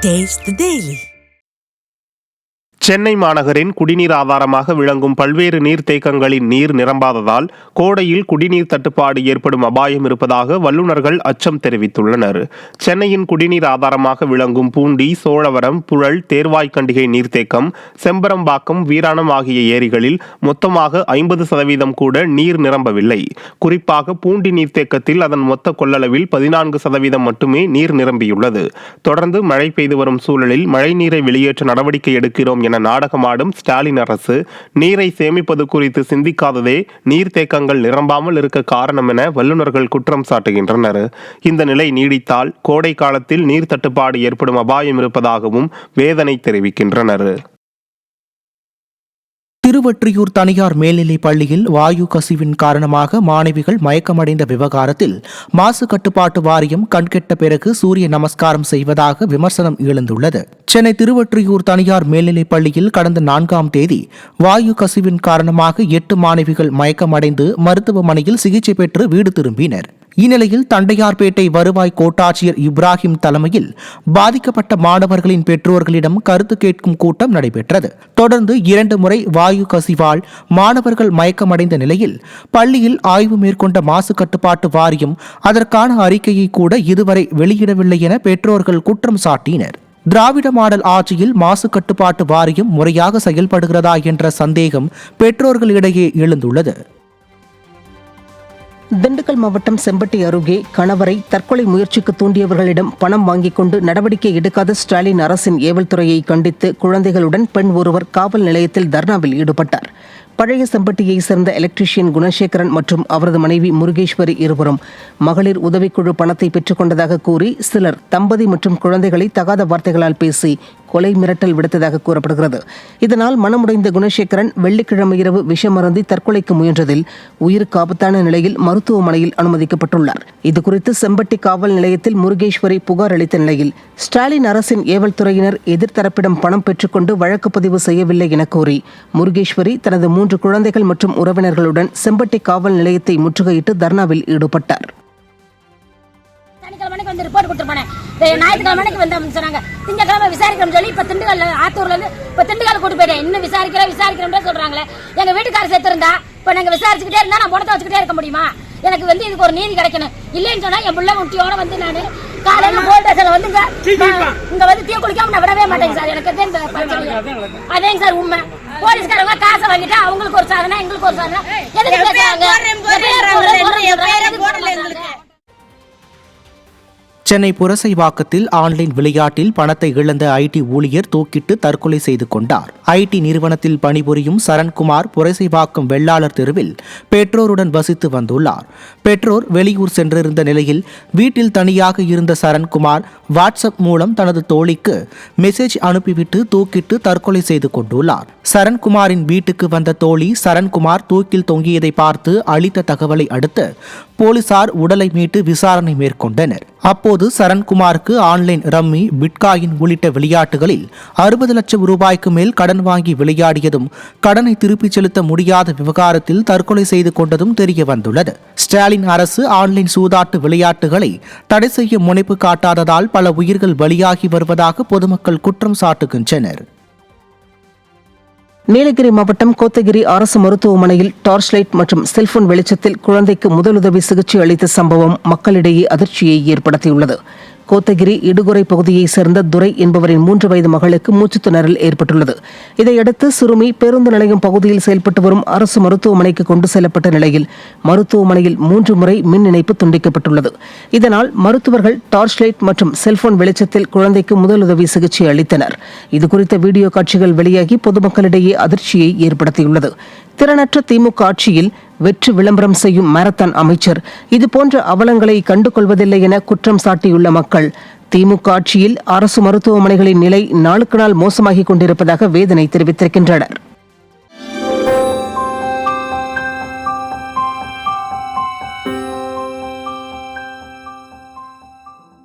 Taste the Daily. Chennai மாநகரின் குடிநீர் ஆதாரமாக விளங்கும் பல்வேறு நீர்த்தேக்கங்களின் நீர் நிரம்பாததால் கோடையில் குடிநீர் தட்டுப்பாடு ஏற்படும் அபாயம் இருப்பதாக வல்லுநர்கள் அச்சம் தெரிவித்துள்ளனர். சென்னையின் குடிநீர் ஆதாரமாக விளங்கும் பூண்டி, சோழவரம், புழல், தேர்வாய்க்கண்டிகை நீர்த்தேக்கம், செம்பரம்பாக்கம், வீராணம் ஆகிய ஏரிகளில் மொத்தமாக 50% கூட நீர் நிரம்பவில்லை. குறிப்பாக பூண்டி நீர்த்தேக்கத்தில் அதன் மொத்த கொள்ளளவில் 14% மட்டுமே நீர் நிரம்பியுள்ளது. தொடர்ந்து மழை பெய்து வரும் சூழலில் மழைநீரை வெளியேற்ற நடவடிக்கை எடுக்கிறோம் என நாடகமாடும் ஸ்டாலின் அரசு நீரை சேமிப்பது குறித்து சிந்திக்காததே நீர்த்தேக்கங்கள் நிரம்பாமல் இருக்க காரணம் என வல்லுநர்கள் குற்றம் சாட்டுகின்றனர். இந்த நிலை நீடித்தால் கோடை காலத்தில் நீர் தட்டுப்பாடு ஏற்படும் அபாயம் இருப்பதாகவும் வேதனை தெரிவிக்கின்றனர். திருவொற்றியூர் தனியார் மேல்நிலைப் பள்ளியில் வாயு கசிவின் காரணமாக மாணவிகள் மயக்கமடைந்த விவகாரத்தில் மாசு கட்டுப்பாட்டு வாரியம் கண்கெட்ட பிறகு சூரிய நமஸ்காரம் செய்வதாக விமர்சனம் எழுந்துள்ளது. சென்னை திருவொற்றியூர் தனியார் மேல்நிலைப் பள்ளியில் கடந்த 4ஆம் தேதி வாயு கசிவின் காரணமாக 8 மாணவிகள் மயக்கமடைந்து மருத்துவமனையில் சிகிச்சை பெற்று வீடு திரும்பினர். இந்நிலையில் தண்டையார்பேட்டை வருவாய் கோட்டாட்சியர் இப்ராஹிம் தலைமையில் பாதிக்கப்பட்ட மாணவர்களின் பெற்றோர்களிடம் கருத்து கேட்கும் கூட்டம் நடைபெற்றது. தொடர்ந்து 2 முறை வாயு கசிவால் மாணவர்கள் மயக்கமடைந்த நிலையில் பள்ளியில் ஆய்வு மேற்கொண்ட மாசு கட்டுப்பாட்டு வாரியம் அதற்கான அறிக்கையை கூட இதுவரை வெளியிடவில்லை என பெற்றோர்கள் குற்றம் சாட்டினர். திராவிட மாடல் ஆட்சியில் மாசு கட்டுப்பாட்டு வாரியம் முறையாக செயல்படுகிறதா என்ற சந்தேகம் பெற்றோர்களிடையே எழுந்துள்ளது. திண்டுக்கல் மாவட்டம் செம்பட்டி அருகே கணவரை தற்கொலை முயற்சிக்கு தூண்டியவர்களிடம் பணம் வாங்கிக் கொண்டு நடவடிக்கை எடுக்காத ஸ்டாலின் அரசின் ஏவல் துறையை கண்டித்து குழந்தைகளுடன் பெண் ஒருவர் காவல் நிலையத்தில் தர்ணாவில் ஈடுபட்டார். பழைய செம்பட்டியை சேர்ந்த எலக்ட்ரீஷியன் குணசேகரன் மற்றும் அவரது மனைவி முருகேஸ்வரி இருவரும் மகளிர் உதவிக்குழு பணத்தை பெற்றுக் கொண்டதாக கூறி சிலர் தம்பதி மற்றும் குழந்தைகளை தகாத வார்த்தைகளால் பேசி கொலை மிரட்டல் விடுத்ததாக கூறப்படுகிறது. இதனால் மனமுடைந்த குணசேகரன் வெள்ளிக்கிழமை இரவு விஷமருந்தி தற்கொலைக்கு முயன்றதில் உயிருக்கு ஆபத்தான நிலையில் மருத்துவமனையில் அனுமதிக்கப்பட்டுள்ளார். இதுகுறித்து செம்பட்டி காவல் நிலையத்தில் முருகேஸ்வரி புகார் அளித்த நிலையில் ஸ்டாலின் அரசின் ஏவல் துறையினர் எதிர்த்தரப்பிடம் பணம் பெற்றுக்கொண்டு வழக்கு பதிவு செய்யவில்லை என கூறி முருகேஸ்வரி தனது 3 குழந்தைகள் மற்றும் உறவினர்களுடன் செம்பட்டி காவல் நிலையத்தை முற்றுகையிட்டு தர்ணாவில் ஈடுபட்டார். ஞாயிற்றுக்கிழமைக்கு வந்து சொன்னாங்க, திங்கக்கிழமை விசாரிக்கிறோம் சொல்லி இப்ப திண்டுக்கல் ஆத்தூர்ல இருந்து இப்ப திண்டுக்கல் கூட்டு போயிட்டேன். இன்னும் விசாரிக்கிறோம் சொல்றாங்களே. எங்க வீட்டுக்காரர் சேர்த்திருந்தா இப்ப நாங்க விசாரிச்சுக்கிட்டே இருந்தா நான் பணத்தை வச்சுக்கிட்டே இருக்க முடியுமா? எனக்கு வந்து இதுக்கு ஒரு நீதி கிடைக்கணும். இல்லைன்னு சொன்னா என் பிள்ளை முட்டியோட வந்து நான் காலையில போல்டேஷன்ல வந்து இங்க வந்து தீ குளிக்காம நான் விடவே மாட்டேங்க சார். எனக்கு அதேங்க சார் உண்மை. போலீஸ்காரங்க காசை வாங்கிட்டா அவங்களுக்கு ஒரு சாதனை, எங்களுக்கு ஒரு சாதனை. எதுக்கு பேசுறாங்க? சென்னை புரசைவாக்கத்தில் ஆன்லைன் விளையாட்டில் பணத்தை இழந்த ஐடி ஊழியர் தூக்கிட்டு தற்கொலை செய்து கொண்டார். ஐடி நிறுவனத்தில் பணிபுரியும் சரண்குமார் புரசைவாக்கம் வெள்ளாளர் தெருவில் பெற்றோருடன் வசித்து வந்துள்ளார். பெற்றோர் வெளியூர் சென்றிருந்த நிலையில் வீட்டில் தனியாக இருந்த சரண்குமார் வாட்ஸ்அப் மூலம் தனது தோழிக்கு மெசேஜ் அனுப்பிவிட்டு தூக்கிட்டு தற்கொலை செய்து கொண்டுள்ளார். சரண்குமாரின் வீட்டுக்கு வந்த தோழி சரண்குமார் தூக்கில் தொங்கியதை பார்த்து அளித்த தகவலை அடுத்து போலீசார் உடலை மீட்டு விசாரணை மேற்கொண்டனர். அப்போது சரண்குமாருக்கு ஆன்லைன் ரம்மி, பிட்காயின் உள்ளிட்ட விளையாட்டுகளில் 60 லட்சம் ரூபாய்க்கு மேல் கடன் வாங்கி விளையாடியதும் கடனை திருப்பிச் செலுத்த முடியாத விவகாரத்தில் தற்கொலை செய்து கொண்டதும் தெரிய வந்துள்ளது. ஸ்டாலின் அரசு ஆன்லைன் சூதாட்டு விளையாட்டுகளை தடை செய்ய முனைப்பு காட்டாததால் பல உயிர்கள் பலியாகி வருவதாக பொதுமக்கள் குற்றம் சாட்டுகின்றனர். நீலகிரி மாவட்டம் கோத்தகிரி அரசு மருத்துவமனையில் டார்ச் லைட் மற்றும் செல்போன் வெளிச்சத்தில் குழந்தைக்கு முதலுதவி சிகிச்சை அளித்த சம்பவம் மக்களிடையே அதிர்ச்சியை ஏற்படுத்தியுள்ளது. கோத்தகிரி இடுகுறை பகுதியைச் சேர்ந்த துரை என்பவரின் 3 வயது மகளுக்கு மூச்சுத்திணறல் ஏற்பட்டுள்ளது. இதையடுத்து சிறுமி பேருந்து நிலையம் பகுதியில் செயல்பட்டு வரும் அரசு மருத்துவமனைக்கு கொண்டு செல்லப்பட்ட நிலையில் மருத்துவமனையில் 3 முறை மின் இணைப்பு துண்டிக்கப்பட்டுள்ளது. இதனால் மருத்துவர்கள் டார்ச் லைட் மற்றும் செல்போன் வெளிச்சத்தில் குழந்தைக்கு முதலுதவி சிகிச்சை அளித்தனர். இதுகுறித்த வீடியோ காட்சிகள் வெளியாகி பொதுமக்களிடையே அதிர்ச்சியை ஏற்படுத்தியுள்ளது. திறனற்ற திமுக ஆட்சியில் வெற்றி விளம்பரம் செய்யும் மாரத்தான் அமைச்சர் இதுபோன்ற அவலங்களை கண்டுகொள்வதில்லை என குற்றம் சாட்டியுள்ள மக்கள் திமுக ஆட்சியில் அரசு மருத்துவமனைகளின் நிலை நாளுக்கு நாள் மோசமாகிக் கொண்டிருப்பதாக வேதனை தெரிவித்திருக்கின்றனர்.